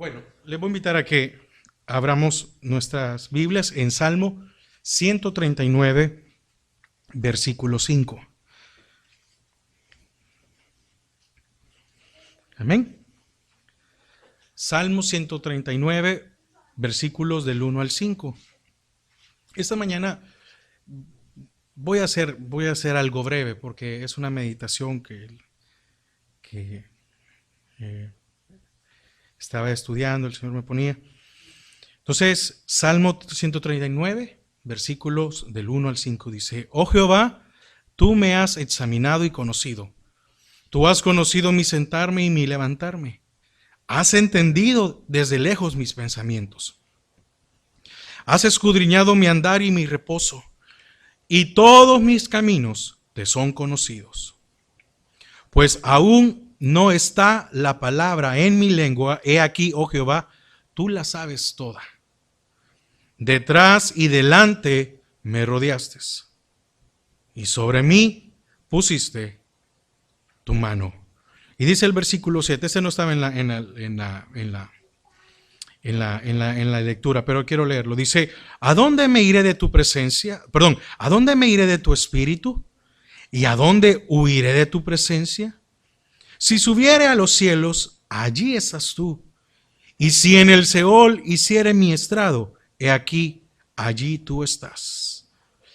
Bueno, les voy a invitar a que abramos nuestras Biblias en Salmo 139, versículo 5. Amén. Salmo 139, versículos del 1 al 5. Esta mañana voy a hacer algo breve porque es una meditación que estaba estudiando, el Señor me ponía. Entonces, Salmo 139, versículos del 1 al 5 dice: Oh Jehová, tú me has examinado y conocido. Tú has conocido mi sentarme y mi levantarme. Has entendido desde lejos mis pensamientos. Has escudriñado mi andar y mi reposo, y todos mis caminos te son conocidos. Pues aún no está la palabra en mi lengua, he aquí, oh Jehová, tú la sabes toda. Detrás y delante me rodeaste, y sobre mí pusiste tu mano. Y dice el versículo 7, ese no estaba en la lectura, pero quiero leerlo. Dice: ¿a dónde me iré de tu presencia? Perdón, ¿a dónde me iré de tu espíritu? ¿Y a dónde huiré de tu presencia? Si subiere a los cielos, allí estás tú. Y si en el Seol hiciere mi estrado, he aquí, allí tú estás.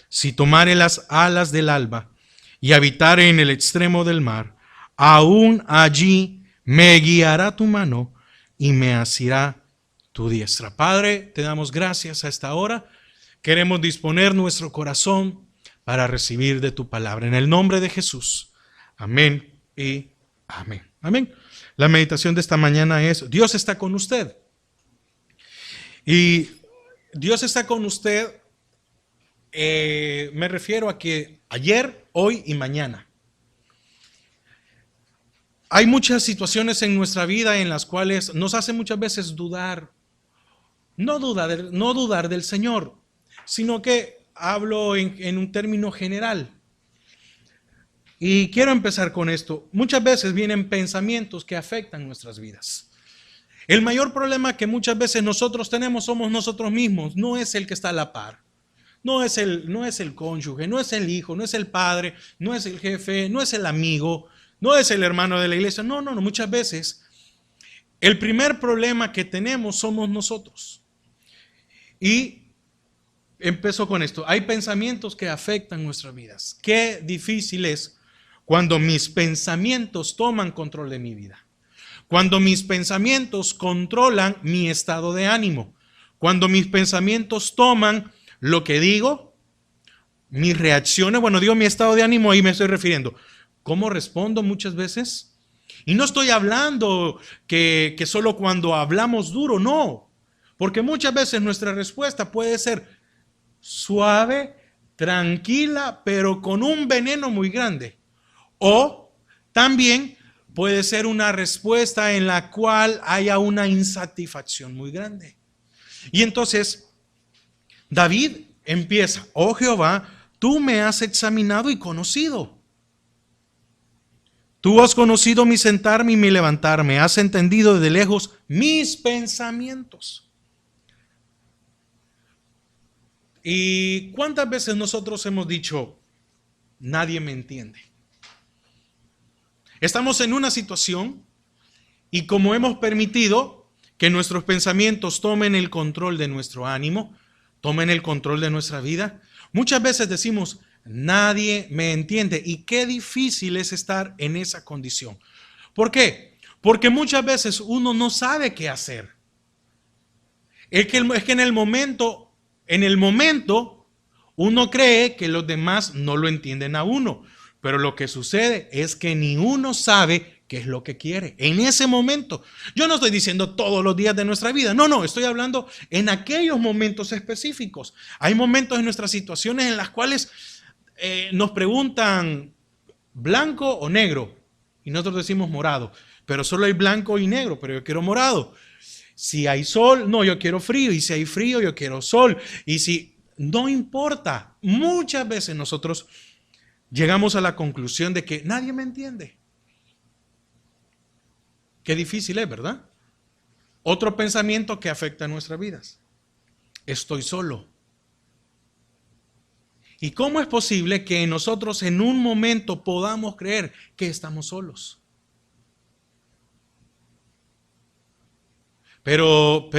Si tomare las alas del alba y habitare en el extremo del mar, aún allí me guiará tu mano y me asirá tu diestra. Padre, te damos gracias a esta hora. Queremos disponer nuestro corazón para recibir de tu palabra. En el nombre de Jesús. Amén y amén. Amén. La meditación de esta mañana es: Dios está con usted. Y Dios está con usted, me refiero a que ayer, hoy y mañana. Hay muchas situaciones en nuestra vida en las cuales nos hace muchas veces dudar. No dudar del Señor, sino que hablo en un término general. Y quiero empezar con esto. Muchas veces vienen pensamientos que afectan nuestras vidas. El mayor problema que muchas veces nosotros tenemos somos nosotros mismos, no es el que está a la par. No es el cónyuge, no es el hijo, no es el padre, no es el jefe, no es el amigo, no es el hermano de la iglesia. No, muchas veces el primer problema que tenemos somos nosotros. Y empiezo con esto. Hay pensamientos que afectan nuestras vidas. Qué difícil es cuando mis pensamientos toman control de mi vida. Cuando mis pensamientos controlan mi estado de ánimo. Cuando mis pensamientos toman lo que digo, mis reacciones. Bueno, digo mi estado de ánimo, ahí me estoy refiriendo. ¿Cómo respondo muchas veces? Y no estoy hablando que solo cuando hablamos duro, no. Porque muchas veces nuestra respuesta puede ser suave, tranquila, pero con un veneno muy grande. O también puede ser una respuesta en la cual haya una insatisfacción muy grande. Y entonces David empieza: oh Jehová, tú me has examinado y conocido. Tú has conocido mi sentarme y mi levantarme, has entendido de lejos mis pensamientos. ¿Y cuántas veces nosotros hemos dicho: nadie me entiende? Estamos en una situación y como hemos permitido que nuestros pensamientos tomen el control de nuestro ánimo, tomen el control de nuestra vida, muchas veces decimos: nadie me entiende. Y qué difícil es estar en esa condición. ¿Por qué? Porque muchas veces uno no sabe qué hacer. Es que en el momento uno cree que los demás no lo entienden a uno. Pero lo que sucede es que ni uno sabe qué es lo que quiere en ese momento. Yo no estoy diciendo todos los días de nuestra vida. No, estoy hablando en aquellos momentos específicos. Hay momentos en nuestras situaciones en las cuales nos preguntan blanco o negro. Y nosotros decimos morado. Pero solo hay blanco y negro, pero yo quiero morado. Si hay sol, no, yo quiero frío. Y si hay frío, yo quiero sol. Y si no importa, muchas veces nosotros llegamos a la conclusión de que nadie me entiende. Qué difícil es, ¿verdad? Otro pensamiento que afecta a nuestras vidas. Estoy solo. ¿Y cómo es posible que nosotros en un momento podamos creer que estamos solos? Pero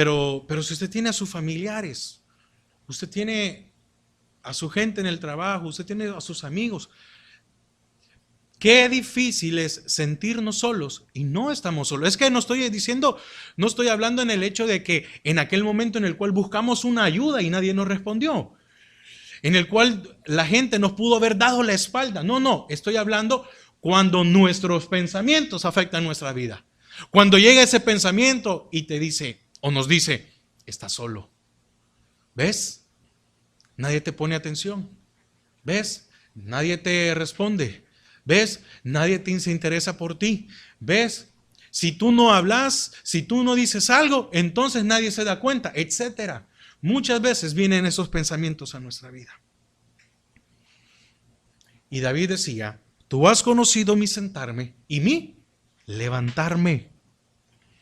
si usted tiene a sus familiares, usted tiene a su gente en el trabajo, usted tiene a sus amigos, qué difícil es sentirnos solos y no estamos solos. Es que no estoy hablando en el hecho de que en aquel momento en el cual buscamos una ayuda y nadie nos respondió, en el cual la gente nos pudo haber dado la espalda. No, estoy hablando cuando nuestros pensamientos afectan nuestra vida. Cuando llega ese pensamiento y te dice o nos dice, estás solo. ¿Ves? Nadie te pone atención. ¿Ves? Nadie te responde. ¿Ves? Nadie se interesa por ti. ¿Ves? Si tú no hablas, si tú no dices algo, entonces nadie se da cuenta, etcétera. Muchas veces vienen esos pensamientos a nuestra vida. Y David decía, tú has conocido mi sentarme y mi levantarme.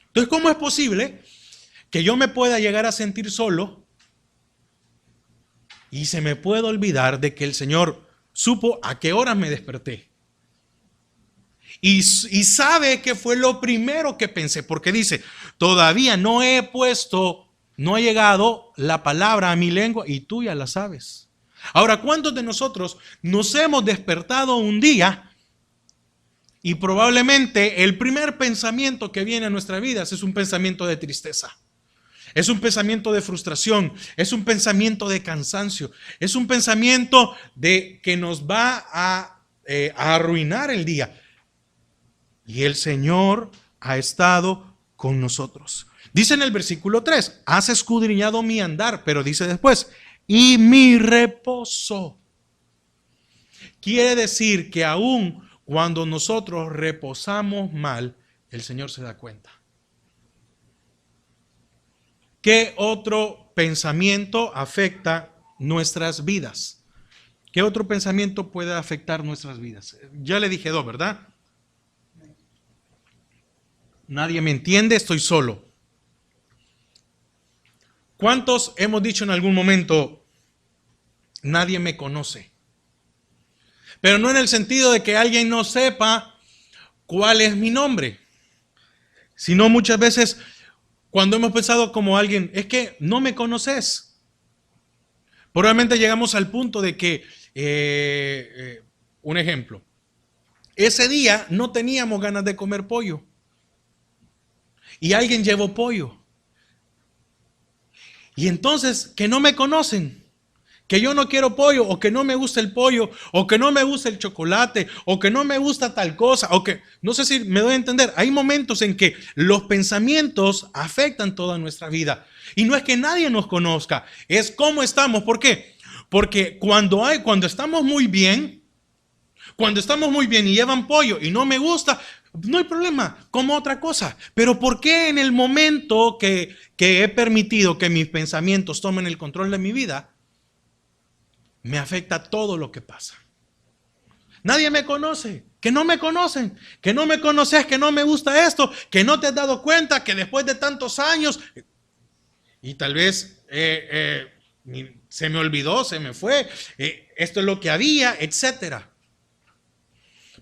Entonces, ¿cómo es posible que yo me pueda llegar a sentir solo y se me pueda olvidar de que el Señor supo a qué horas me desperté? Y sabe que fue lo primero que pensé, porque dice, todavía no ha llegado la palabra a mi lengua y tú ya la sabes. Ahora, ¿cuántos de nosotros nos hemos despertado un día y probablemente el primer pensamiento que viene a nuestra vida es un pensamiento de tristeza? Es un pensamiento de frustración, es un pensamiento de cansancio, es un pensamiento de que nos va a arruinar el día. Y el Señor ha estado con nosotros. Dice en el versículo 3, has escudriñado mi andar, pero dice después, y mi reposo. Quiere decir que aún cuando nosotros reposamos mal, el Señor se da cuenta. ¿Qué otro pensamiento afecta nuestras vidas? ¿Qué otro pensamiento puede afectar nuestras vidas? Ya le dije dos, ¿verdad? Nadie me entiende, estoy solo. ¿Cuántos hemos dicho en algún momento, nadie me conoce? Pero no en el sentido de que alguien no sepa cuál es mi nombre, sino muchas veces cuando hemos pensado como alguien, es que no me conoces. Probablemente llegamos al punto de que, un ejemplo, ese día no teníamos ganas de comer pollo y alguien llevó pollo. Y entonces, que no me conocen, que yo no quiero pollo, o que no me gusta el pollo, o que no me gusta el chocolate, o que no me gusta tal cosa, o que, no sé si me doy a entender, hay momentos en que los pensamientos afectan toda nuestra vida. Y no es que nadie nos conozca, es cómo estamos. ¿Por qué? Porque cuando estamos muy bien y llevan pollo y no me gusta, no hay problema, como otra cosa. Pero ¿por qué en el momento que he permitido que mis pensamientos tomen el control de mi vida, me afecta todo lo que pasa? Nadie me conoce, que no me conocen, que no me conoces, que no me gusta esto, que no te has dado cuenta que después de tantos años, y tal vez se me olvidó, se me fue, esto es lo que había, etcétera.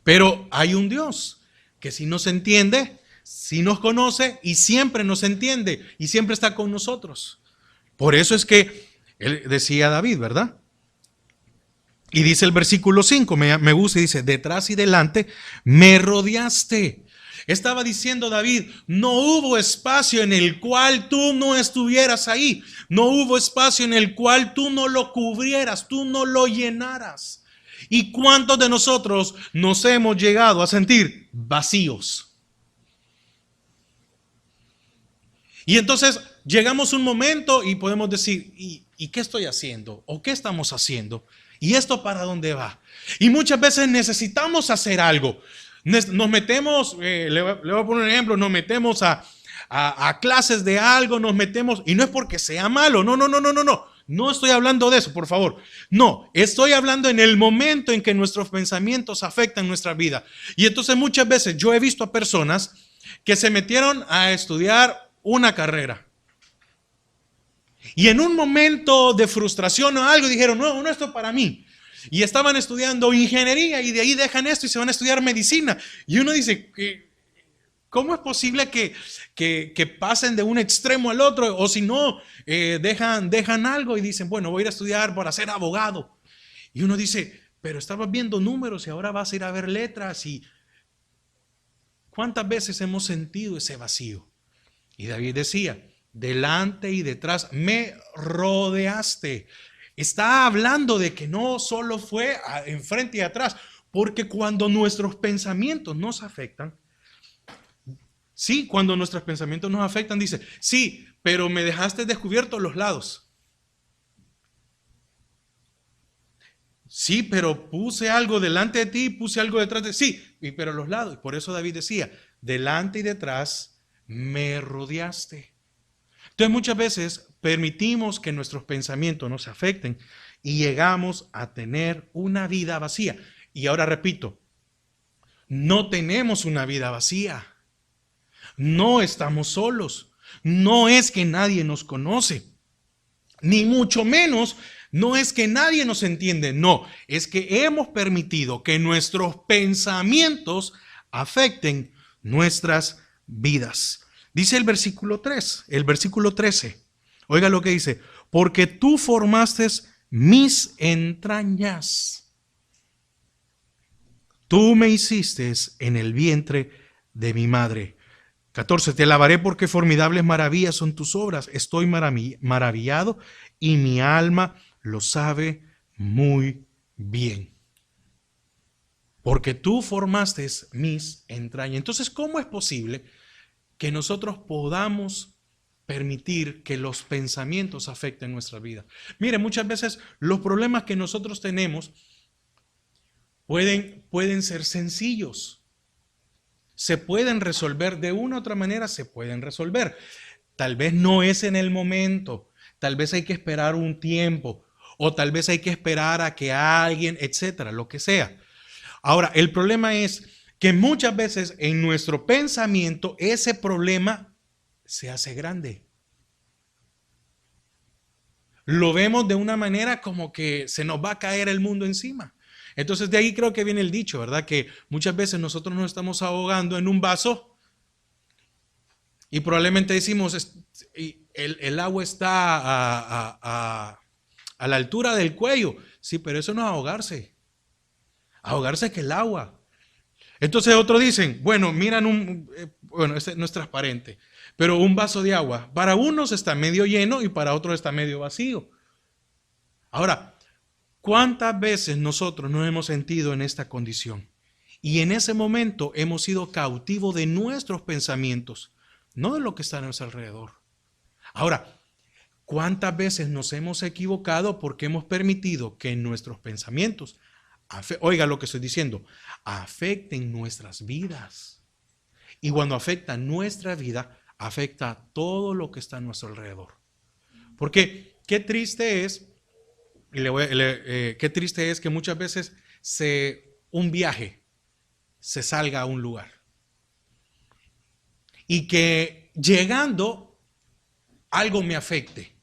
Pero hay un Dios que si nos entiende, si nos conoce y siempre nos entiende y siempre está con nosotros. Por eso es que él decía David, ¿verdad? Y dice el versículo 5, me gusta, y dice, detrás y delante me rodeaste. Estaba diciendo David, no hubo espacio en el cual tú no estuvieras ahí. No hubo espacio en el cual tú no lo cubrieras, tú no lo llenaras. ¿Y cuántos de nosotros nos hemos llegado a sentir vacíos? Y entonces llegamos a un momento y podemos decir, ¿y qué estoy haciendo? ¿O qué estamos haciendo? ¿Y esto para dónde va? Y muchas veces necesitamos hacer algo. Nos metemos, le voy a poner un ejemplo, nos metemos a clases de algo, nos metemos, y no es porque sea malo, no. No estoy hablando de eso, por favor. No, estoy hablando en el momento en que nuestros pensamientos afectan nuestra vida. Y entonces muchas veces yo he visto a personas que se metieron a estudiar una carrera. Y en un momento de frustración o algo dijeron, no, esto es para mí. Y estaban estudiando ingeniería y de ahí dejan esto y se van a estudiar medicina. Y uno dice, ¿cómo es posible que pasen de un extremo al otro? O si no, dejan algo y dicen, bueno, voy a ir a estudiar para ser abogado. Y uno dice, pero estabas viendo números y ahora vas a ir a ver letras. ¿Y cuántas veces hemos sentido ese vacío? Y David decía, delante y detrás me rodeaste. Está hablando de que no solo fue enfrente y atrás, porque cuando nuestros pensamientos nos afectan, sí, cuando nuestros pensamientos nos afectan, dice, sí, pero me dejaste descubiertos los lados. Sí, pero puse algo delante de ti, puse algo detrás de ti. Sí, pero los lados. Y por eso David decía, delante y detrás me rodeaste. Entonces muchas veces permitimos que nuestros pensamientos nos afecten y llegamos a tener una vida vacía. Y ahora repito, no tenemos una vida vacía. No estamos solos. No es que nadie nos conoce. Ni mucho menos, no es que nadie nos entiende. No, es que hemos permitido que nuestros pensamientos afecten nuestras vidas. Dice el versículo 3, el versículo 13. Oiga lo que dice. Porque tú formaste mis entrañas. Tú me hiciste en el vientre de mi madre. 14. Te alabaré porque formidables maravillas son tus obras. Estoy maravillado y mi alma lo sabe muy bien. Porque tú formaste mis entrañas. Entonces, ¿cómo es posible que nosotros podamos permitir que los pensamientos afecten nuestra vida? Mire, muchas veces los problemas que nosotros tenemos pueden ser sencillos. Se pueden resolver de una u otra manera, se pueden resolver. Tal vez no es en el momento, tal vez hay que esperar un tiempo, o tal vez hay que esperar a que alguien, etcétera, lo que sea. Ahora, el problema es que muchas veces en nuestro pensamiento ese problema se hace grande. Lo vemos de una manera como que se nos va a caer el mundo encima. Entonces de ahí creo que viene el dicho, ¿verdad? Que muchas veces nosotros nos estamos ahogando en un vaso y probablemente decimos, el agua está a la altura del cuello. Sí, pero eso no es ahogarse. Ahogarse es que el agua. Entonces otros dicen, bueno, miran bueno, este no es transparente, pero un vaso de agua, para unos está medio lleno y para otros está medio vacío. Ahora, ¿cuántas veces nosotros nos hemos sentido en esta condición? Y en ese momento hemos sido cautivos de nuestros pensamientos, no de lo que está a nuestro alrededor. Ahora, ¿cuántas veces nos hemos equivocado porque hemos permitido que nuestros pensamientos, oiga lo que estoy diciendo, afecten nuestras vidas? Y cuando afecta nuestra vida, afecta todo lo que está a nuestro alrededor. Porque qué triste es, qué triste es que muchas veces un viaje se salga a un lugar y que llegando algo me afecte.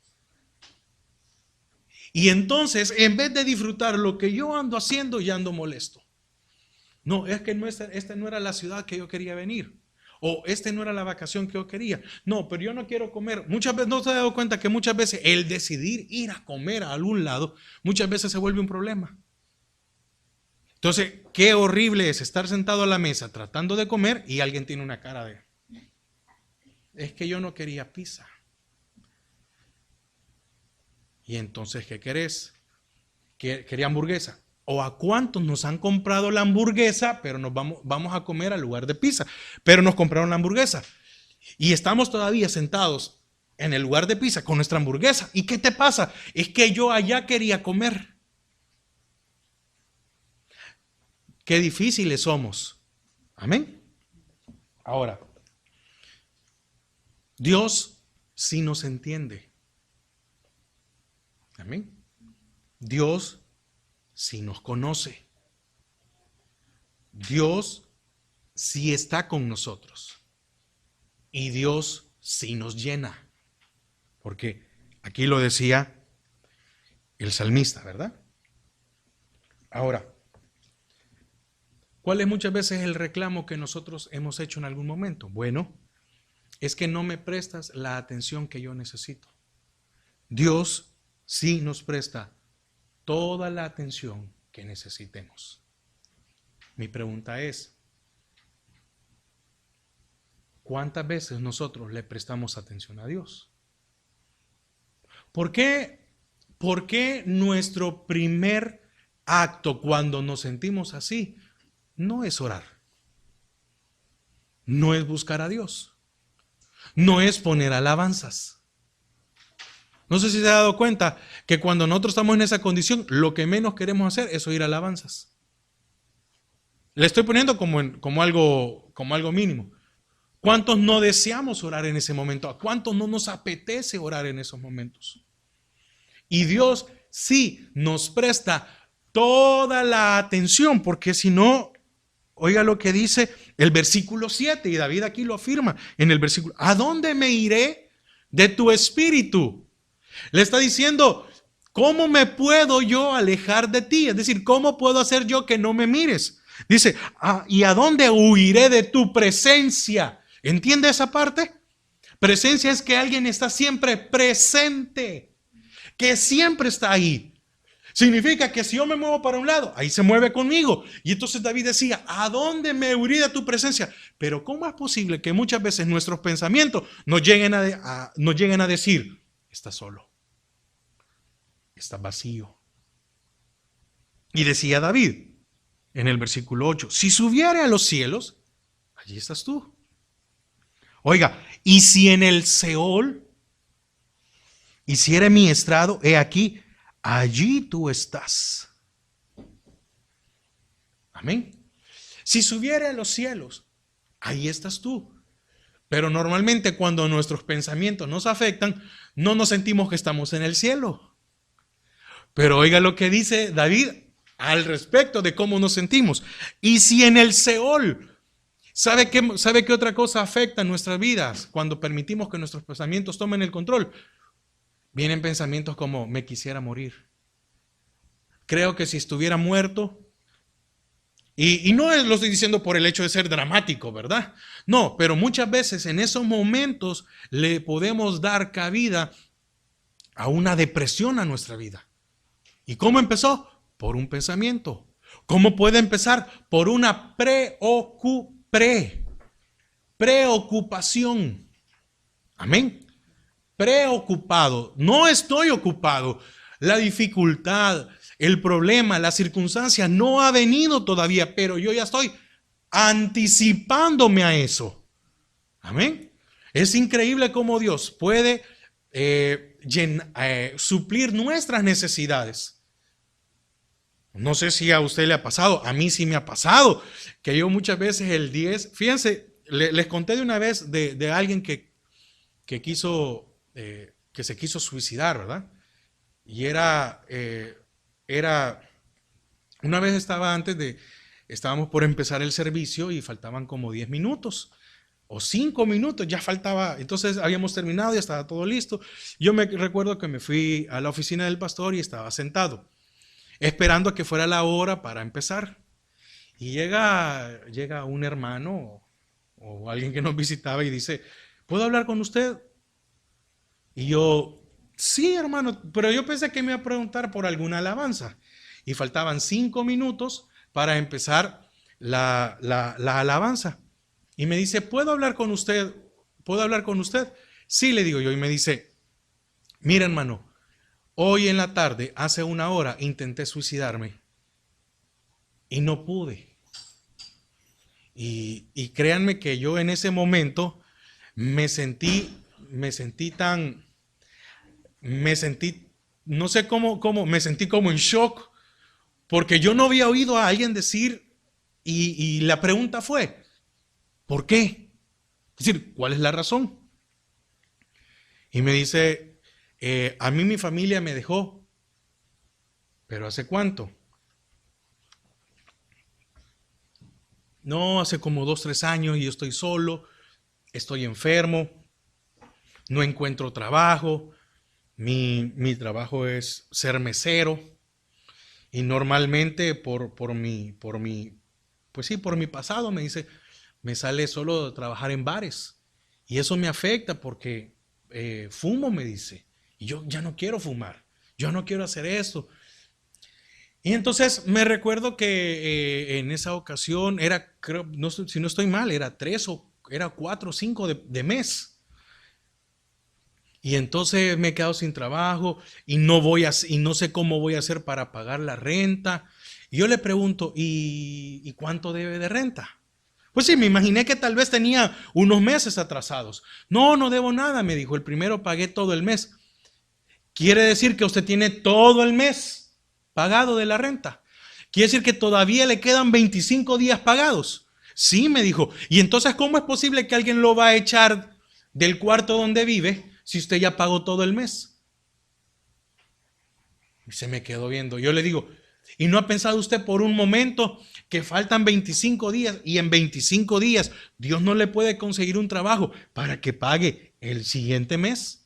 Y entonces, en vez de disfrutar lo que yo ando haciendo, ya ando molesto. No, es que esta no era la ciudad que yo quería venir. O esta no era la vacación que yo quería. No, pero yo no quiero comer. Muchas veces, ¿no se ha dado cuenta que muchas veces el decidir ir a comer a algún lado, muchas veces se vuelve un problema? Entonces, qué horrible es estar sentado a la mesa tratando de comer y alguien tiene una cara de, es que yo no quería pizza. Y entonces, ¿qué querés? Quería hamburguesa. ¿O a cuántos nos han comprado la hamburguesa, pero nos vamos a comer al lugar de pizza? Pero nos compraron la hamburguesa. Y estamos todavía sentados en el lugar de pizza con nuestra hamburguesa. ¿Y qué te pasa? Es que yo allá quería comer. Qué difíciles somos. Amén. Ahora, Dios sí nos entiende. Amén. Dios sí nos conoce. Dios sí está con nosotros. Y Dios sí nos llena. Porque aquí lo decía el salmista, ¿verdad? Ahora, ¿cuál es muchas veces el reclamo que nosotros hemos hecho en algún momento? Bueno, es que no me prestas la atención que yo necesito. Dios sí nos presta toda la atención que necesitemos. Mi pregunta es, ¿cuántas veces nosotros le prestamos atención a Dios? ¿Por qué nuestro primer acto cuando nos sentimos así no es orar? No es buscar a Dios. No es poner alabanzas. No sé si se ha dado cuenta que cuando nosotros estamos en esa condición, lo que menos queremos hacer es oír alabanzas. Le estoy poniendo como algo mínimo. ¿Cuántos no deseamos orar en ese momento? ¿A cuántos no nos apetece orar en esos momentos? Y Dios sí nos presta toda la atención, porque si no, oiga lo que dice el versículo 7, y David aquí lo afirma en el versículo: ¿a dónde me iré de tu espíritu? Le está diciendo, ¿cómo me puedo yo alejar de ti? Es decir, ¿cómo puedo hacer yo que no me mires? Dice, ¿y a dónde huiré de tu presencia? ¿Entiende esa parte? Presencia es que alguien está siempre presente, que siempre está ahí. Significa que si yo me muevo para un lado, ahí se mueve conmigo. Y entonces David decía, ¿a dónde me huiré de tu presencia? Pero ¿cómo es posible que muchas veces nuestros pensamientos nos lleguen a decir, estás solo, estás vacío? Y decía David en el versículo 8, si subiere a los cielos, allí estás tú. Oiga, y si en el Seol hiciere mi estrado, he aquí, allí tú estás. Amén. Si subiere a los cielos, ahí estás tú. Pero normalmente cuando nuestros pensamientos nos afectan, no nos sentimos que estamos en el cielo. Pero oiga lo que dice David al respecto de cómo nos sentimos. Y si en el Seol, ¿sabe qué otra cosa afecta nuestras vidas cuando permitimos que nuestros pensamientos tomen el control? Vienen pensamientos como, me quisiera morir. Creo que si estuviera muerto, y no lo estoy diciendo por el hecho de ser dramático, ¿verdad? No, pero muchas veces en esos momentos le podemos dar cabida a una depresión a nuestra vida. ¿Y cómo empezó? Por un pensamiento. ¿Cómo puede empezar? Por una preocupación. Amén. Preocupado. No estoy ocupado. La dificultad, el problema, la circunstancia no ha venido todavía, pero yo ya estoy anticipándome a eso. Amén. Es increíble cómo Dios puede suplir nuestras necesidades. No sé si a usted le ha pasado, a mí sí me ha pasado, que yo muchas veces el 10, fíjense, les conté de una vez de alguien que se quiso suicidar, ¿verdad? Y una vez estábamos por empezar el servicio y faltaban como 10 minutos o 5 minutos, ya faltaba, entonces habíamos terminado, ya estaba todo listo. Yo me recuerdo que me fui a la oficina del pastor y estaba sentado, esperando a que fuera la hora para empezar. Y llega un hermano o alguien que nos visitaba y dice, ¿puedo hablar con usted? Y yo, sí, hermano, pero yo pensé que me iba a preguntar por alguna alabanza. Y faltaban 5 minutos para empezar la alabanza. Y me dice, ¿puedo hablar con usted? ¿Puedo hablar con usted? Sí, le digo yo. Y me dice, mira, hermano, hoy en la tarde, hace 1 hora, intenté suicidarme y no pude. Y créanme que yo en ese momento me sentí, no sé cómo, me sentí como en shock, porque yo no había oído a alguien decir, y la pregunta fue, ¿por qué? Es decir, ¿cuál es la razón? Y me dice, a mí mi familia me dejó, pero ¿hace cuánto? No, hace como 2, 3 años y yo estoy solo, estoy enfermo. no encuentro trabajo, mi trabajo es ser mesero y normalmente pues sí, por mi pasado me sale solo trabajar en bares y eso me afecta porque fumo, me dice, y yo ya no quiero fumar, yo no quiero hacer eso. Y entonces me recuerdo que en esa ocasión era, creo, no sé, si no estoy mal, era 4 o 5 de mes. Y entonces me he quedado sin trabajo y no sé cómo voy a hacer para pagar la renta. Y yo le pregunto, ¿y cuánto debe de renta? Pues sí, me imaginé que tal vez tenía unos meses atrasados. No, no debo nada, me dijo. El primero pagué todo el mes. Quiere decir que usted tiene todo el mes pagado de la renta. Quiere decir que todavía le quedan 25 días pagados. Sí, me dijo. Y entonces, ¿cómo es posible que alguien lo va a echar del cuarto donde vive si usted ya pagó todo el mes? Y se me quedó viendo. Yo le digo, ¿y no ha pensado usted por un momento que faltan 25 días y en 25 días Dios no le puede conseguir un trabajo para que pague el siguiente mes?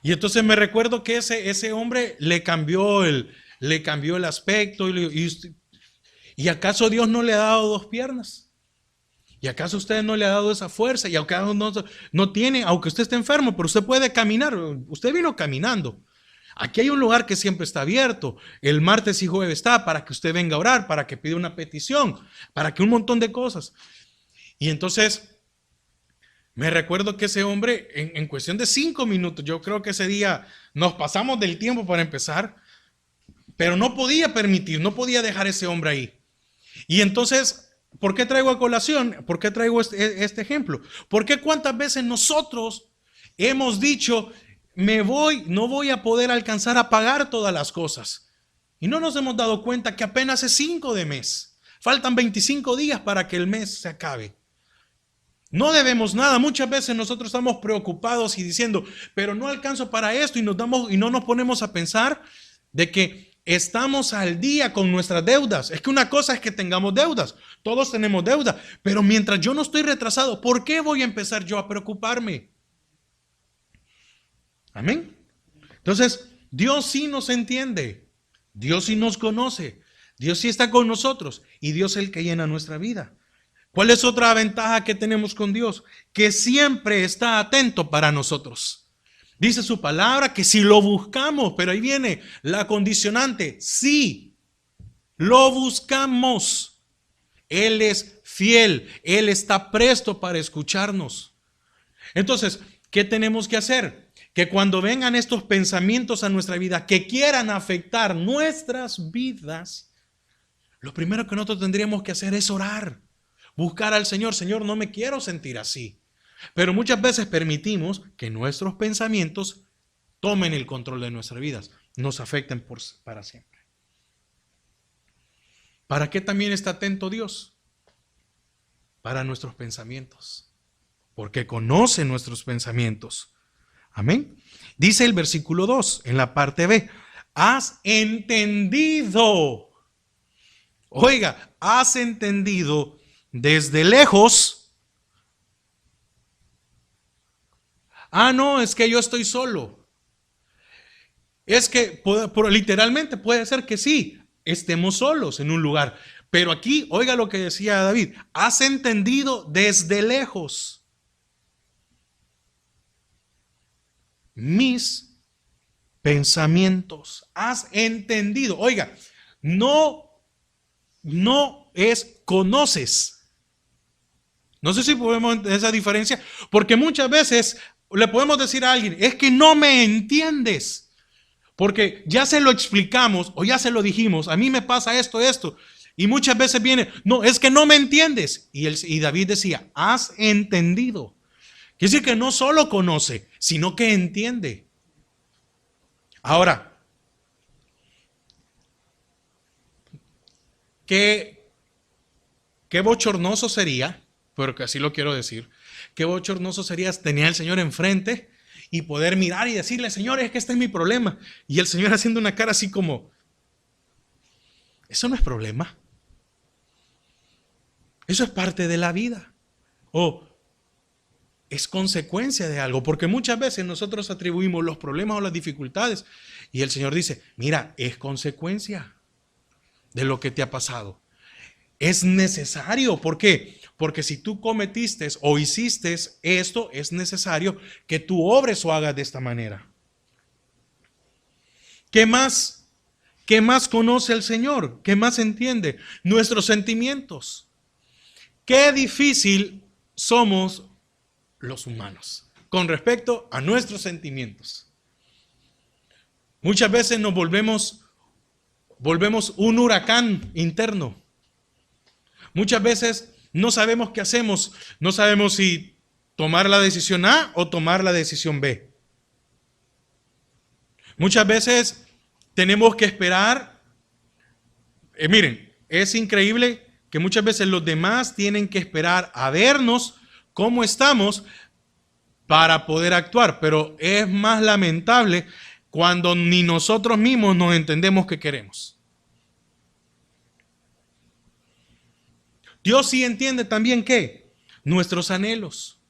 Y entonces me recuerdo que ese hombre le cambió el aspecto ¿y acaso Dios no le ha dado 2 piernas? ¿Y acaso usted no le ha dado esa fuerza? ¿Y acaso no tiene, aunque usted esté enfermo, pero usted puede caminar? Usted vino caminando. Aquí hay un lugar que siempre está abierto. El martes y jueves está para que usted venga a orar, para que pida una petición, para que un montón de cosas. Y entonces me recuerdo que ese hombre, en cuestión de 5 minutos, yo creo que ese día nos pasamos del tiempo para empezar, pero no podía permitir, no podía dejar ese hombre ahí. Y entonces, ¿por qué traigo a colación? ¿Por qué traigo este ejemplo? Porque cuántas veces nosotros hemos dicho, no voy a poder alcanzar a pagar todas las cosas. Y no nos hemos dado cuenta que apenas es 5 de mes. Faltan 25 días para que el mes se acabe. No debemos nada. Muchas veces nosotros estamos preocupados y diciendo, pero no alcanzo para esto y no nos ponemos a pensar de que estamos al día con nuestras deudas. Es que una cosa es que tengamos deudas. Todos tenemos deuda. Pero mientras yo no estoy retrasado, ¿por qué voy a empezar yo a preocuparme? Amén. Entonces, Dios sí nos entiende. Dios sí nos conoce. Dios sí está con nosotros. Y Dios es el que llena nuestra vida. ¿Cuál es otra ventaja que tenemos con Dios? Que siempre está atento para nosotros. Dice su palabra que si lo buscamos, pero ahí viene la condicionante, si lo buscamos, Él es fiel, Él está presto para escucharnos. Entonces, ¿qué tenemos que hacer? Que cuando vengan estos pensamientos a nuestra vida que quieran afectar nuestras vidas, lo primero que nosotros tendríamos que hacer es orar. Buscar al Señor. Señor, no me quiero sentir así. Pero muchas veces permitimos que nuestros pensamientos tomen el control de nuestras vidas, nos afecten para siempre. ¿Para qué también está atento Dios? Para nuestros pensamientos, porque conoce nuestros pensamientos. Amén. Dice el versículo 2 en la parte B, has entendido. Oiga, has entendido desde lejos. No, es que yo estoy solo. Es que literalmente puede ser que sí, estemos solos en un lugar. Pero aquí, oiga lo que decía David, has entendido desde lejos mis pensamientos. Has entendido. Oiga, no es conoces. No sé si podemos entender esa diferencia, porque muchas veces le podemos decir a alguien, es que no me entiendes, porque ya se lo explicamos o ya se lo dijimos, a mí me pasa esto, y muchas veces viene, no, es que no me entiendes. Y David decía, has entendido. Quiere decir que no solo conoce, sino que entiende. Ahora, qué bochornoso sería, pero que así lo quiero decir, qué bochornoso sería tener al Señor enfrente y poder mirar y decirle, Señor, es que este es mi problema. Y el Señor haciendo una cara así como, eso no es problema. Eso es parte de la vida. es consecuencia de algo, porque muchas veces nosotros atribuimos los problemas o las dificultades y el Señor dice, mira, es consecuencia de lo que te ha pasado. Es necesario. ¿Por qué? Porque si tú cometiste o hiciste esto, es necesario que tú obres o hagas de esta manera. ¿Qué más? ¿Qué más conoce el Señor? ¿Qué más entiende? Nuestros sentimientos. Qué difícil somos los humanos con respecto a nuestros sentimientos. Muchas veces nos volvemos un huracán interno. Muchas veces no sabemos qué hacemos, no sabemos si tomar la decisión A o tomar la decisión B. Muchas veces tenemos que esperar. Miren, es increíble que muchas veces los demás tienen que esperar a vernos cómo estamos para poder actuar, pero es más lamentable cuando ni nosotros mismos nos entendemos qué queremos. Dios sí entiende también ¿qué? Nuestros anhelos.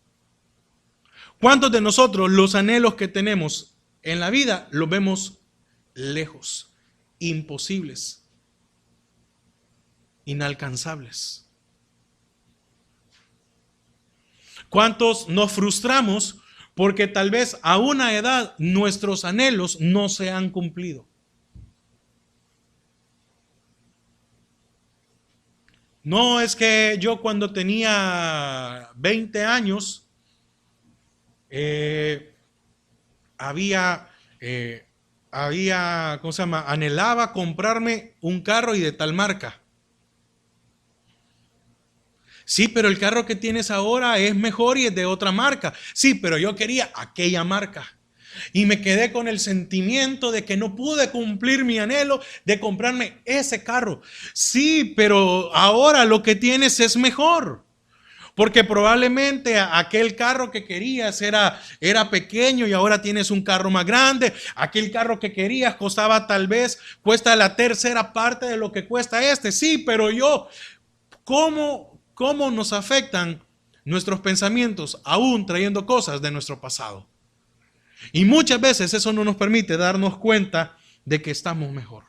¿Cuántos de nosotros los anhelos que tenemos en la vida los vemos lejos, imposibles, inalcanzables? ¿Cuántos nos frustramos porque tal vez a una edad nuestros anhelos no se han cumplido? No, es que yo cuando tenía 20 años ¿cómo se llama? Anhelaba comprarme un carro y de tal marca. Sí, pero el carro que tienes ahora es mejor y es de otra marca. Sí, pero yo quería aquella marca. Y me quedé con el sentimiento de que no pude cumplir mi anhelo de comprarme ese carro. Sí, pero ahora lo que tienes es mejor. Porque probablemente aquel carro que querías era pequeño y ahora tienes un carro más grande. Aquel carro que querías cuesta la tercera parte de lo que cuesta este. Sí, pero ¿cómo nos afectan nuestros pensamientos aún trayendo cosas de nuestro pasado? Y muchas veces eso no nos permite darnos cuenta de que estamos mejor.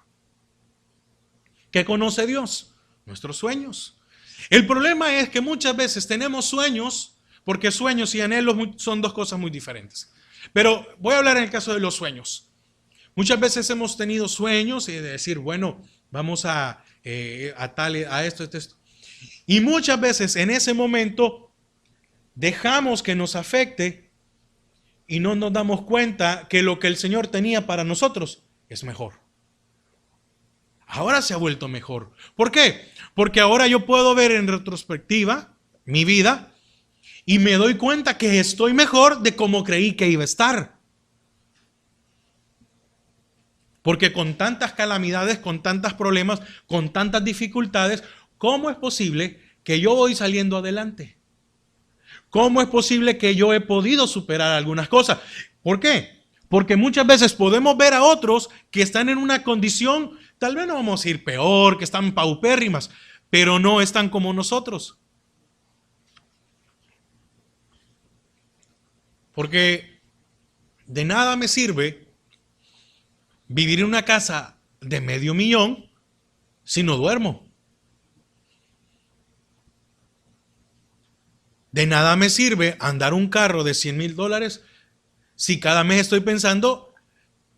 ¿Qué conoce Dios? Nuestros sueños. El problema es que muchas veces tenemos sueños, porque sueños y anhelos son dos cosas muy diferentes. Pero voy a hablar en el caso de los sueños. Muchas veces hemos tenido sueños y de decir, bueno, vamos a esto. Y muchas veces en ese momento dejamos que nos afecte y no nos damos cuenta que lo que el Señor tenía para nosotros es mejor. Ahora se ha vuelto mejor. ¿Por qué? Porque ahora yo puedo ver en retrospectiva mi vida y me doy cuenta que estoy mejor de como creí que iba a estar. Porque con tantas calamidades, con tantos problemas, con tantas dificultades, ¿cómo es posible que yo voy saliendo adelante? ¿Cómo es posible que yo he podido superar algunas cosas? ¿Por qué? Porque muchas veces podemos ver a otros que están en una condición, tal vez no vamos a ir peor, que están paupérrimas, pero no están como nosotros. Porque de nada me sirve vivir en una casa de $500,000 si no duermo. De nada me sirve andar un carro de $100,000 si cada mes estoy pensando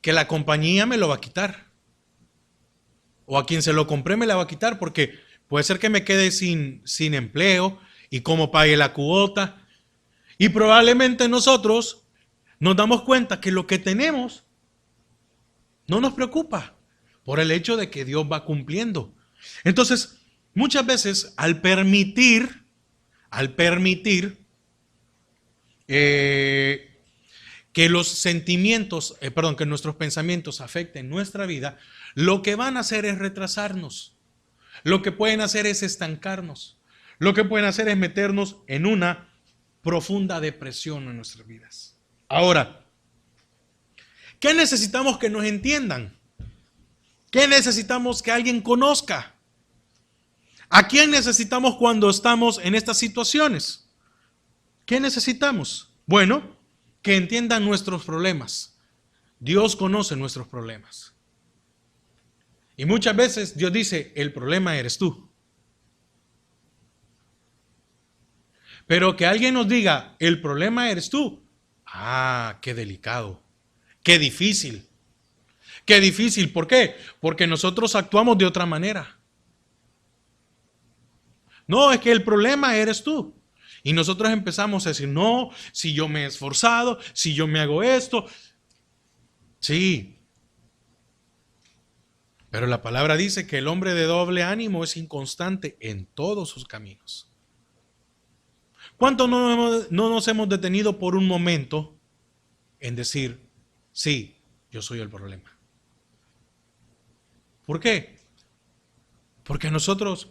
que la compañía me lo va a quitar. O a quien se lo compré me la va a quitar porque puede ser que me quede sin empleo y cómo pague la cuota. Y probablemente nosotros nos damos cuenta que lo que tenemos no nos preocupa por el hecho de que Dios va cumpliendo. Entonces, muchas veces al permitir que los sentimientos, que nuestros pensamientos afecten nuestra vida, lo que van a hacer es retrasarnos. Lo que pueden hacer es estancarnos. Lo que pueden hacer es meternos en una profunda depresión en nuestras vidas. Ahora, ¿qué necesitamos que nos entiendan? ¿Qué necesitamos que alguien conozca? ¿A quién necesitamos cuando estamos en estas situaciones? ¿Qué necesitamos? Bueno, que entiendan nuestros problemas. Dios conoce nuestros problemas. Y muchas veces Dios dice, el problema eres tú. Pero que alguien nos diga, el problema eres tú. Ah, qué delicado, qué difícil. Qué difícil, ¿por qué? Porque nosotros actuamos de otra manera. No, es que el problema eres tú. Y nosotros empezamos a decir, no, si yo me he esforzado, si yo me hago esto. Sí. Pero la palabra dice que el hombre de doble ánimo es inconstante en todos sus caminos. ¿Cuánto no nos hemos detenido por un momento en decir, sí, yo soy el problema? ¿Por qué? Porque a nosotros,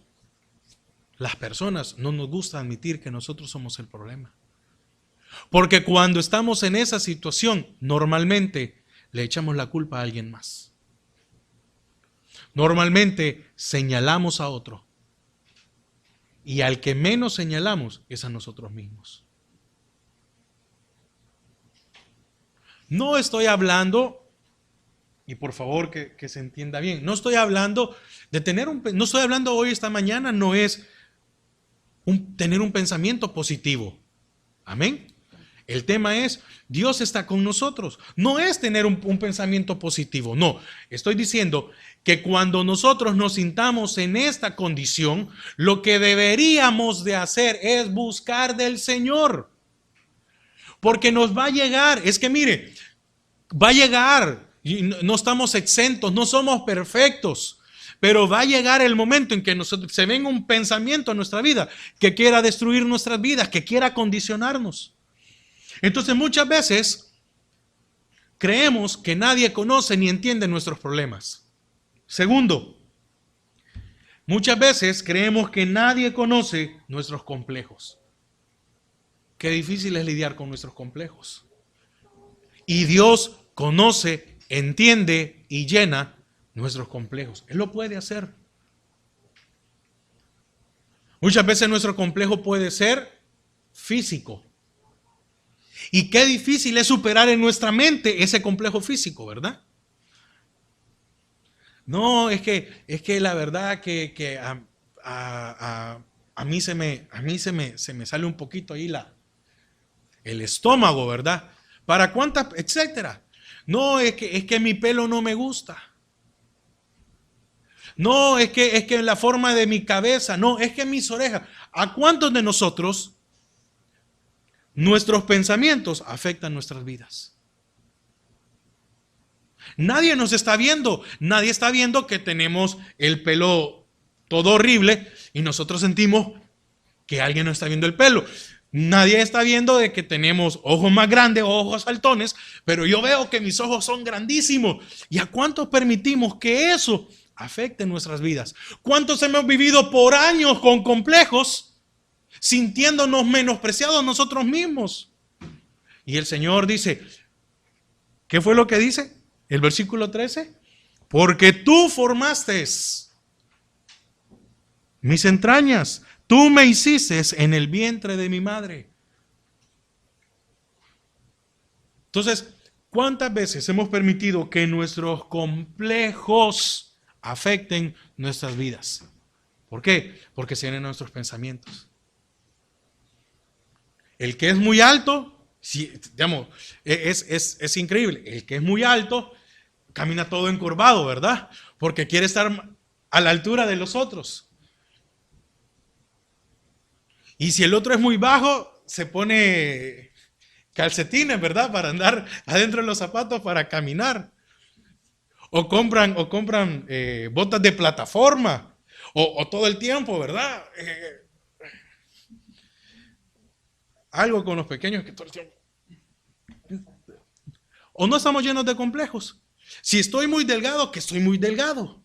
las personas, no nos gusta admitir que nosotros somos el problema. Porque cuando estamos en esa situación, normalmente le echamos la culpa a alguien más. Normalmente señalamos a otro. Y al que menos señalamos es a nosotros mismos. No estoy hablando, y por favor que se entienda bien, no estoy hablando de no estoy hablando hoy, esta mañana, no es tener un pensamiento positivo. Amén. El tema es, Dios está con nosotros. No es tener un pensamiento positivo, no. Estoy diciendo que cuando nosotros nos sintamos en esta condición, lo que deberíamos de hacer es buscar del Señor. Porque nos va a llegar, es que mire, va a llegar, y no estamos exentos, no somos perfectos. Pero va a llegar el momento en que se venga un pensamiento en nuestra vida que quiera destruir nuestras vidas, que quiera condicionarnos. Entonces muchas veces creemos que nadie conoce ni entiende nuestros problemas. Segundo, muchas veces creemos que nadie conoce nuestros complejos. Qué difícil es lidiar con nuestros complejos. Y Dios conoce, entiende y llena nuestros complejos. Él lo puede hacer. Muchas veces nuestro complejo puede ser físico. Y qué difícil es superar en nuestra mente ese complejo físico, ¿verdad? No, es que la verdad que a mí se me sale un poquito ahí el estómago, ¿verdad? ¿Para cuántas? Etcétera. No, es que mi pelo no me gusta. No, es que la forma de mi cabeza, no, es que mis orejas. ¿A cuántos de nosotros nuestros pensamientos afectan nuestras vidas? Nadie nos está viendo, nadie está viendo que tenemos el pelo todo horrible y nosotros sentimos que alguien nos está viendo el pelo. Nadie está viendo de que tenemos ojos más grandes o ojos saltones, pero yo veo que mis ojos son grandísimos. ¿Y a cuántos permitimos que eso afecte nuestras vidas? ¿Cuántos hemos vivido por años con complejos, sintiéndonos menospreciados nosotros mismos? Y el Señor dice, ¿qué fue lo que dice? El versículo 13, porque tú formaste mis entrañas, tú me hiciste en el vientre de mi madre. Entonces, ¿cuántas veces hemos permitido que nuestros complejos afecten nuestras vidas? ¿Por qué? Porque se vienen nuestros pensamientos. El que es muy alto, digamos, es increíble. El que es muy alto camina todo encorvado, ¿verdad? Porque quiere estar a la altura de los otros. Y si el otro es muy bajo, se pone calcetines, ¿verdad? Para andar adentro de los zapatos para caminar. O compran botas de plataforma. O todo el tiempo, ¿verdad? Algo con los pequeños que todo el tiempo. O no estamos llenos de complejos. Si estoy muy delgado, que estoy muy delgado.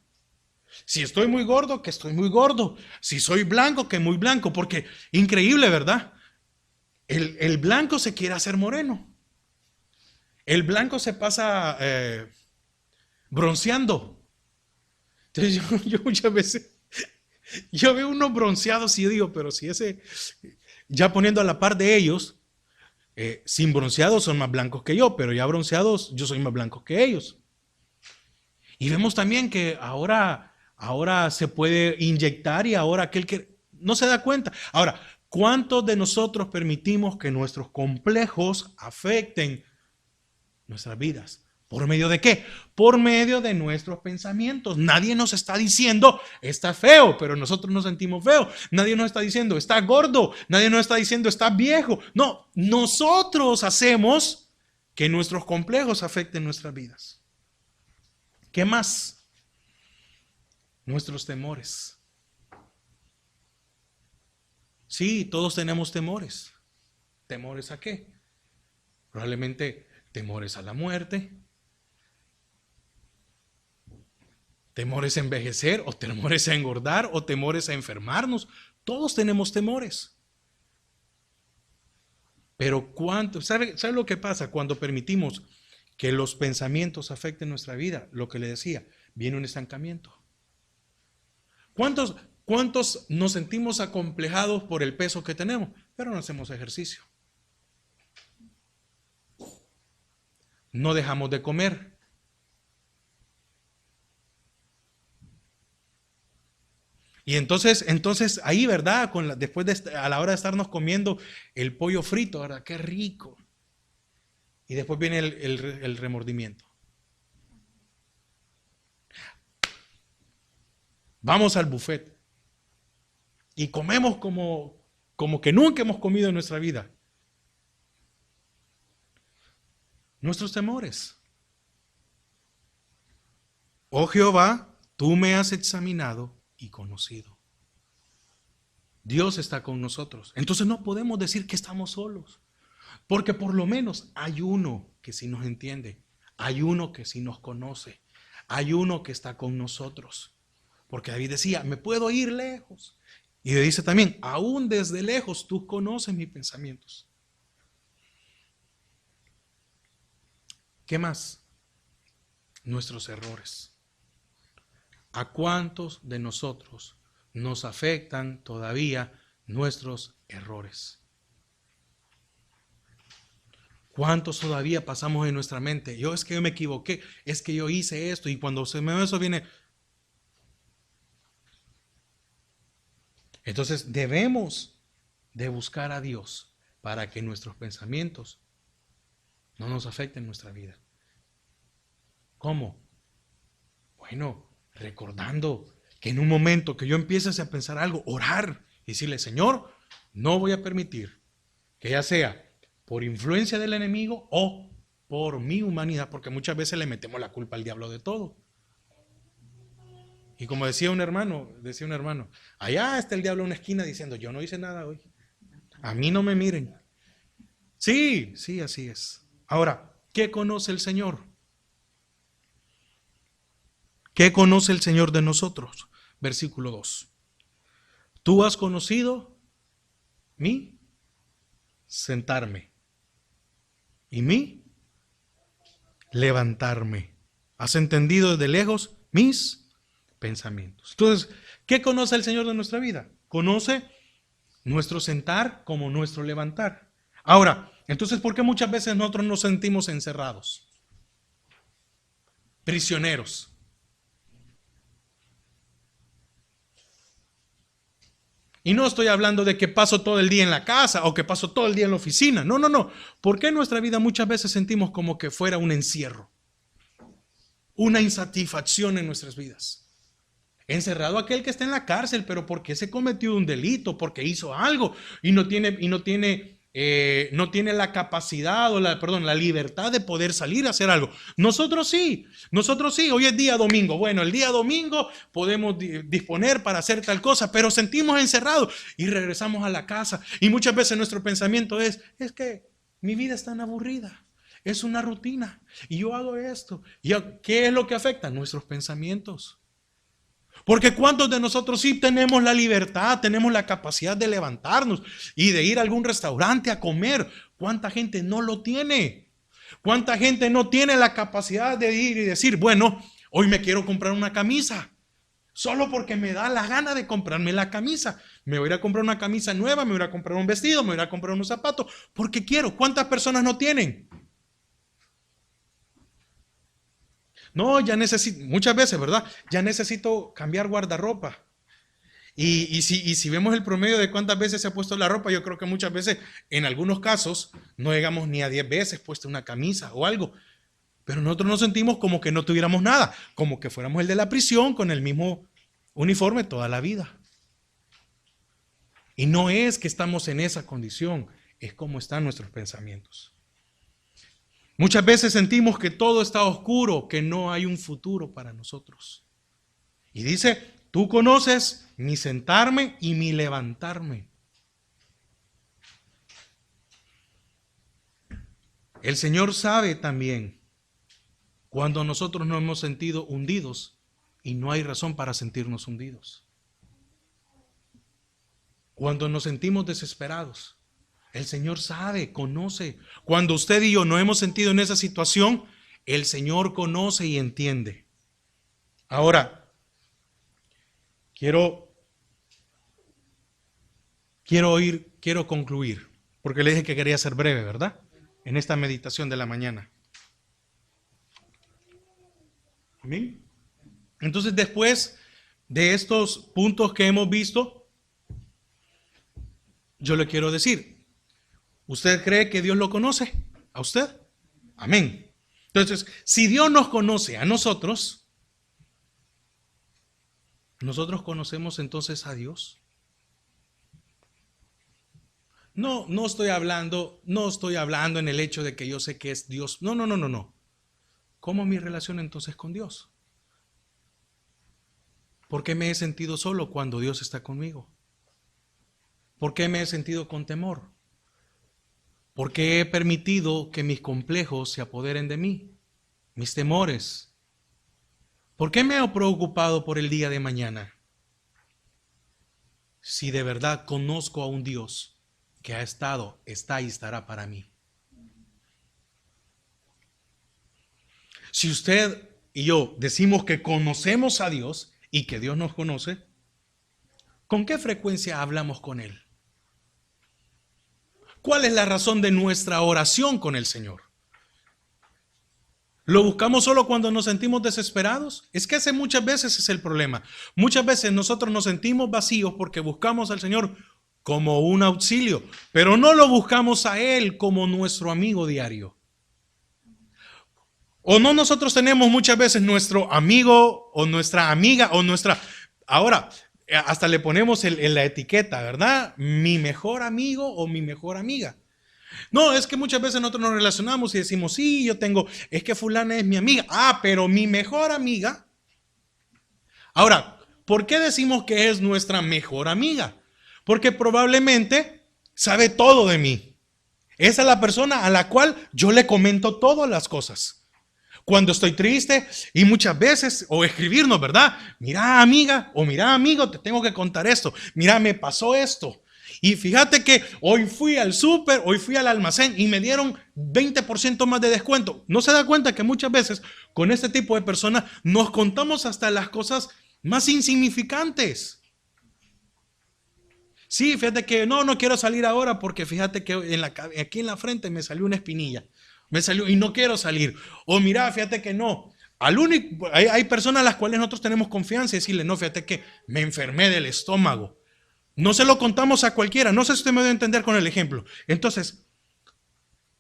Si estoy muy gordo, que estoy muy gordo. Si soy blanco, que muy blanco. Porque increíble, ¿verdad? El blanco se quiere hacer moreno. El blanco se pasa bronceando. Entonces yo muchas veces, yo veo unos bronceados y yo digo, pero si ese, ya poniendo a la par de ellos, sin bronceados son más blancos que yo, pero ya bronceados yo soy más blanco que ellos. Y vemos también que ahora se puede inyectar y ahora aquel que no se da cuenta. Ahora, ¿cuántos de nosotros permitimos que nuestros complejos afecten nuestras vidas? ¿Por medio de qué? Por medio de nuestros pensamientos. Nadie nos está diciendo, está feo, pero nosotros nos sentimos feos. Nadie nos está diciendo, está gordo. Nadie nos está diciendo, está viejo. No, nosotros hacemos que nuestros complejos afecten nuestras vidas. ¿Qué más? Nuestros temores. Sí, todos tenemos temores. ¿Temores a qué? Probablemente temores a la muerte, temores a envejecer, o temores a engordar, o temores a enfermarnos. Todos tenemos temores. Pero ¿sabe lo que pasa cuando permitimos que los pensamientos afecten nuestra vida? Lo que le decía, viene un estancamiento. ¿Cuántos nos sentimos acomplejados por el peso que tenemos, pero no hacemos ejercicio? No dejamos de comer. Y entonces ahí, ¿verdad? A la hora de estarnos comiendo el pollo frito, ¿verdad? Qué rico. Y después viene el remordimiento. Vamos al buffet y comemos como que nunca hemos comido en nuestra vida. Nuestros temores. Oh Jehová, tú me has examinado y conocido. Dios está con nosotros. Entonces no podemos decir que estamos solos, porque por lo menos hay uno que sí nos entiende, hay uno que sí nos conoce, hay uno que está con nosotros. Porque David decía, me puedo ir lejos. Y dice también, aún desde lejos tú conoces mis pensamientos. ¿Qué más? Nuestros errores. ¿A cuántos de nosotros nos afectan todavía nuestros errores? ¿Cuántos todavía pasamos en nuestra mente? Es que yo me equivoqué, es que yo hice esto, y cuando se me ve eso viene. Entonces debemos de buscar a Dios para que nuestros pensamientos no nos afecten nuestra vida. ¿Cómo? Bueno, recordando que en un momento que yo empiece a pensar algo, orar y decirle, Señor, no voy a permitir que ya sea por influencia del enemigo o por mi humanidad, porque muchas veces le metemos la culpa al diablo de todo. Y como decía un hermano, allá está el diablo en una esquina diciendo, yo no hice nada hoy, a mí no me miren. Sí, así es. Ahora, ¿qué conoce el Señor? ¿Qué conoce el Señor de nosotros? Versículo 2. Tú has conocido mi sentarme y mi levantarme. Has entendido desde lejos mis pensamientos. Entonces, ¿qué conoce el Señor de nuestra vida? Conoce nuestro sentar como nuestro levantar. Ahora, entonces, ¿por qué muchas veces nosotros nos sentimos encerrados? Prisioneros. Y no estoy hablando de que paso todo el día en la casa o que paso todo el día en la oficina. No. ¿Por qué en nuestra vida muchas veces sentimos como que fuera un encierro? Una insatisfacción en nuestras vidas. Encerrado aquel que está en la cárcel, pero porque se cometió un delito, porque hizo algo y no tiene la capacidad o la libertad de poder salir a hacer algo. Nosotros sí, hoy es día domingo. Bueno, el día domingo podemos disponer para hacer tal cosa, pero sentimos encerrados y regresamos a la casa. Y muchas veces nuestro pensamiento es que mi vida es tan aburrida, es una rutina y yo hago esto. ¿Y qué es lo que afecta? Nuestros pensamientos. Porque ¿cuántos de nosotros sí tenemos la libertad, tenemos la capacidad de levantarnos y de ir a algún restaurante a comer? ¿Cuánta gente no lo tiene? ¿Cuánta gente no tiene la capacidad de ir y decir, bueno, hoy me quiero comprar una camisa? Solo porque me da la gana de comprarme la camisa. Me voy a ir a comprar una camisa nueva, me voy a ir a comprar un vestido, me voy a ir a comprar unos zapatos, porque quiero. ¿Cuántas personas no tienen? No, ya necesito, muchas veces, ¿verdad? Ya necesito cambiar guardarropa. Y si vemos el promedio de cuántas veces se ha puesto la ropa, yo creo que muchas veces, en algunos casos, no llegamos ni a 10 veces puesta una camisa o algo. Pero nosotros nos sentimos como que no tuviéramos nada, como que fuéramos el de la prisión con el mismo uniforme toda la vida. Y no es que estamos en esa condición, es como están nuestros pensamientos. Muchas veces sentimos que todo está oscuro, que no hay un futuro para nosotros. Y dice, tú conoces mi sentarme y mi levantarme. El Señor sabe también cuando nosotros nos hemos sentido hundidos y no hay razón para sentirnos hundidos. Cuando nos sentimos desesperados. El Señor sabe, conoce. Cuando usted y yo no hemos sentido en esa situación, el Señor conoce y entiende. Ahora, quiero concluir, porque le dije que quería ser breve, ¿verdad? En esta meditación de la mañana. Amén. Entonces, después de estos puntos que hemos visto, yo le quiero decir, ¿usted cree que Dios lo conoce a usted? Amén. Entonces, si Dios nos conoce a nosotros, ¿nosotros conocemos entonces a Dios? No estoy hablando en el hecho de que yo sé que es Dios. No. ¿Cómo mi relación entonces con Dios? ¿Por qué me he sentido solo cuando Dios está conmigo? ¿Por qué me he sentido con temor? ¿Por qué he permitido que mis complejos se apoderen de mí? Mis temores. ¿Por qué me he preocupado por el día de mañana? Si de verdad conozco a un Dios que ha estado, está y estará para mí. Si usted y yo decimos que conocemos a Dios y que Dios nos conoce, ¿con qué frecuencia hablamos con Él? ¿Cuál es la razón de nuestra oración con el Señor? ¿Lo buscamos solo cuando nos sentimos desesperados? Es que ese muchas veces es el problema. Muchas veces nosotros nos sentimos vacíos porque buscamos al Señor como un auxilio, pero no lo buscamos a Él como nuestro amigo diario. O no, nosotros tenemos muchas veces nuestro amigo o nuestra amiga o nuestra... Ahora, hasta le ponemos en la etiqueta, ¿verdad? Mi mejor amigo o mi mejor amiga. No, es que muchas veces nosotros nos relacionamos y decimos, sí, yo tengo, es que fulana es mi amiga. Ah, pero mi mejor amiga. Ahora, ¿por qué decimos que es nuestra mejor amiga? Porque probablemente sabe todo de mí. Esa es la persona a la cual yo le comento todas las cosas. Cuando estoy triste y muchas veces, o escribirnos, ¿verdad? Mira, amiga, o mira, amigo, te tengo que contar esto. Mira, me pasó esto. Y fíjate que hoy fui al súper, hoy fui al almacén y me dieron 20% más de descuento. ¿No se da cuenta que muchas veces con este tipo de personas nos contamos hasta las cosas más insignificantes? Sí, fíjate que no quiero salir ahora porque fíjate que aquí en la frente me salió una espinilla. Me salió y no quiero salir. O mira, fíjate que no. Hay personas a las cuales nosotros tenemos confianza y decirle, no, fíjate que me enfermé del estómago. No se lo contamos a cualquiera. No sé si usted me debe entender con el ejemplo. Entonces,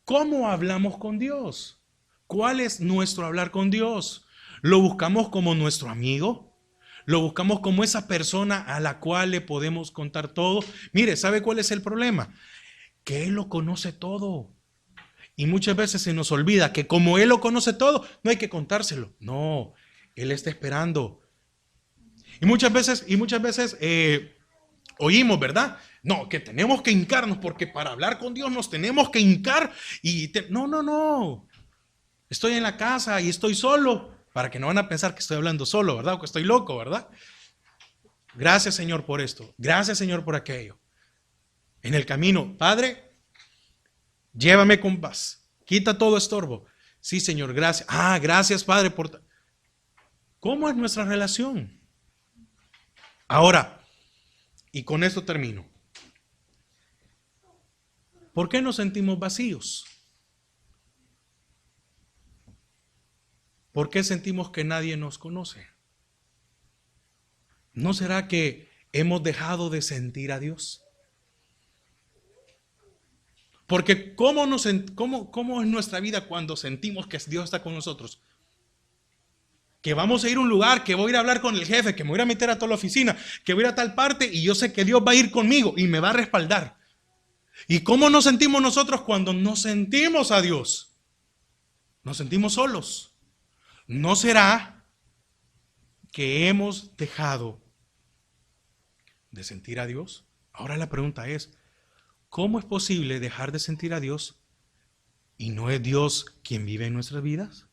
¿cómo hablamos con Dios? ¿Cuál es nuestro hablar con Dios? ¿Lo buscamos como nuestro amigo? ¿Lo buscamos como esa persona a la cual le podemos contar todo? Mire, ¿sabe cuál es el problema? Que Él lo conoce todo. Y muchas veces se nos olvida que como Él lo conoce todo, no hay que contárselo. No, Él está esperando. Y muchas veces oímos, ¿verdad? No, que tenemos que hincarnos porque para hablar con Dios nos tenemos que hincar. No. Estoy en la casa y estoy solo. Para que no van a pensar que estoy hablando solo, ¿verdad? O que estoy loco, ¿verdad? Gracias, Señor, por esto. Gracias, Señor, por aquello. En el camino, Padre, llévame con paz. Quita todo estorbo. Sí, Señor, gracias. Gracias, Padre, por... ¿Cómo es nuestra relación? Ahora, y con esto termino. ¿Por qué nos sentimos vacíos? ¿Por qué sentimos que nadie nos conoce? ¿No será que hemos dejado de sentir a Dios? Porque ¿cómo es nuestra vida cuando sentimos que Dios está con nosotros? Que vamos a ir a un lugar, que voy a ir a hablar con el jefe, que me voy a meter a toda la oficina, que voy a ir a tal parte y yo sé que Dios va a ir conmigo y me va a respaldar. ¿Y cómo nos sentimos nosotros cuando no sentimos a Dios? Nos sentimos solos. ¿No será que hemos dejado de sentir a Dios? Ahora la pregunta es, ¿cómo es posible dejar de sentir a Dios y no es Dios quien vive en nuestras vidas?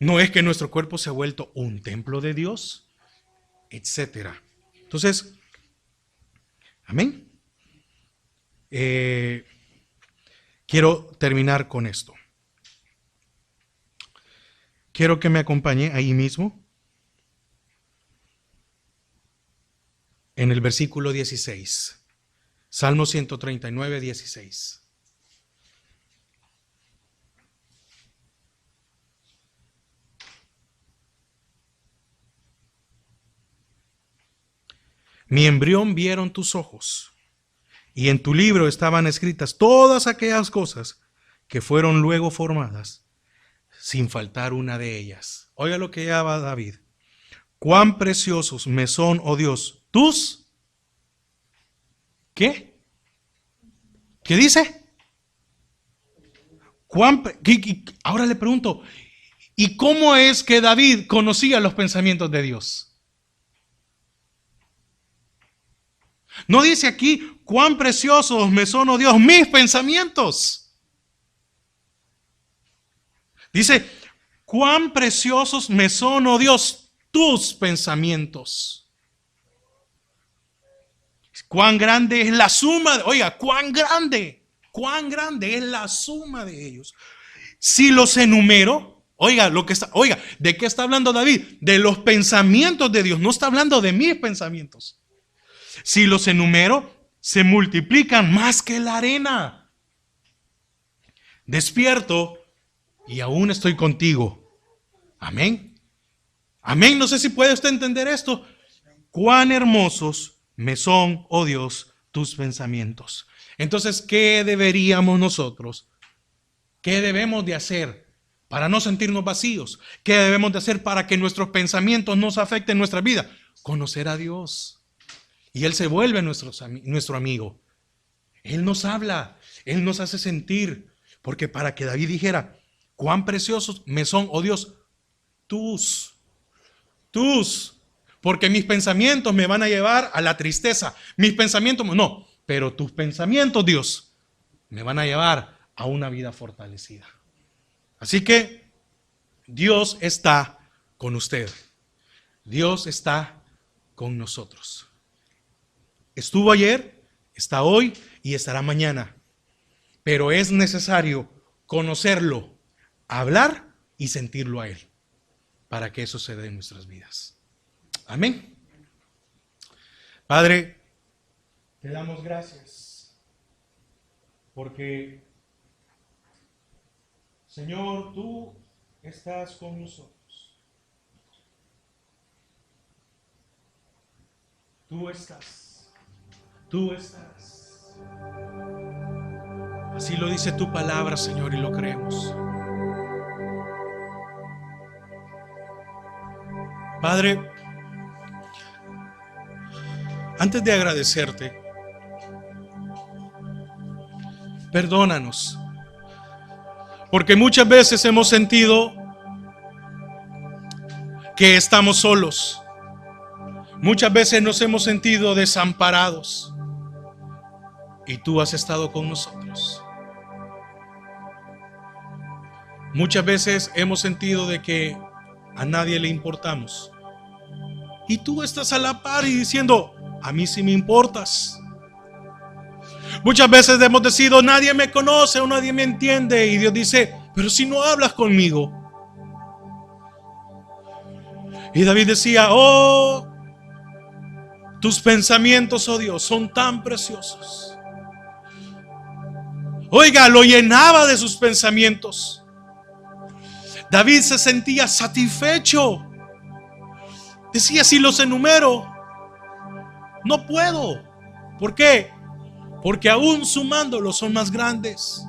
¿No es que nuestro cuerpo se ha vuelto un templo de Dios? Etcétera. Entonces, amén. Quiero terminar con esto. Quiero que me acompañe ahí mismo en el versículo 16. Salmo 139, 16. Mi embrión vieron tus ojos, y en tu libro estaban escritas todas aquellas cosas que fueron luego formadas, sin faltar una de ellas. Oiga lo que llama David. Cuán preciosos me son, oh Dios, tus... ¿Qué? ¿Qué dice? Ahora le pregunto, ¿y cómo es que David conocía los pensamientos de Dios? No dice aquí, cuán preciosos me son, oh Dios, mis pensamientos. Dice, cuán preciosos me son, oh Dios, tus pensamientos. Cuán grande es la suma, oiga, cuán grande es la suma de ellos. Si los enumero, oiga, ¿de qué está hablando David? De los pensamientos de Dios, no está hablando de mis pensamientos. Si los enumero, se multiplican más que la arena. Despierto y aún estoy contigo. Amén. Amén. No sé si puede usted entender esto. Cuán hermosos me son, oh Dios, tus pensamientos. Entonces, ¿qué deberíamos nosotros? ¿Qué debemos de hacer para no sentirnos vacíos? ¿Qué debemos de hacer para que nuestros pensamientos no se afecten en nuestra vida? Conocer a Dios. Y Él se vuelve nuestro amigo. Él nos habla, Él nos hace sentir. Porque para que David dijera, cuán preciosos me son, oh Dios, tus. Porque mis pensamientos me van a llevar a la tristeza. Mis pensamientos, no, pero tus pensamientos, Dios, me van a llevar a una vida fortalecida. Así que Dios está con usted. Dios está con nosotros. Estuvo ayer, está hoy y estará mañana. Pero es necesario conocerlo, hablar y sentirlo a Él para que eso se dé en nuestras vidas. Amén. Padre, te damos gracias porque, Señor, tú estás con nosotros. Tú estás. Tú estás. Así lo dice tu palabra, Señor, y lo creemos. Padre, antes de agradecerte, perdónanos, porque muchas veces hemos sentido que estamos solos. Muchas veces nos hemos sentido desamparados. Y tú has estado con nosotros. Muchas veces hemos sentido de que a nadie le importamos. Y tú estás a la par y diciendo, a mí sí me importas. Muchas veces hemos decidido, nadie me conoce o nadie me entiende. Y Dios dice, pero si no hablas conmigo. Y David decía, oh, Tus pensamientos, oh Dios, son tan preciosos. Oiga, lo llenaba de sus pensamientos. David se sentía satisfecho. Decía, si los enumero, no puedo. ¿Por qué? Porque aún sumándolos son más grandes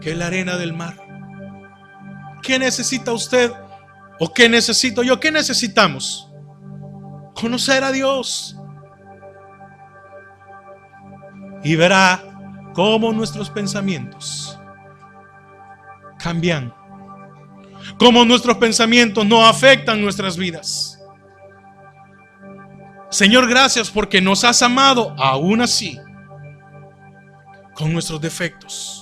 que la arena del mar. ¿Qué necesita usted? ¿O qué necesito yo? ¿Qué necesitamos? Conocer a Dios. Y verá cómo nuestros pensamientos cambian. Cómo nuestros pensamientos no afectan nuestras vidas. Señor, gracias porque nos has amado aún así, con nuestros defectos.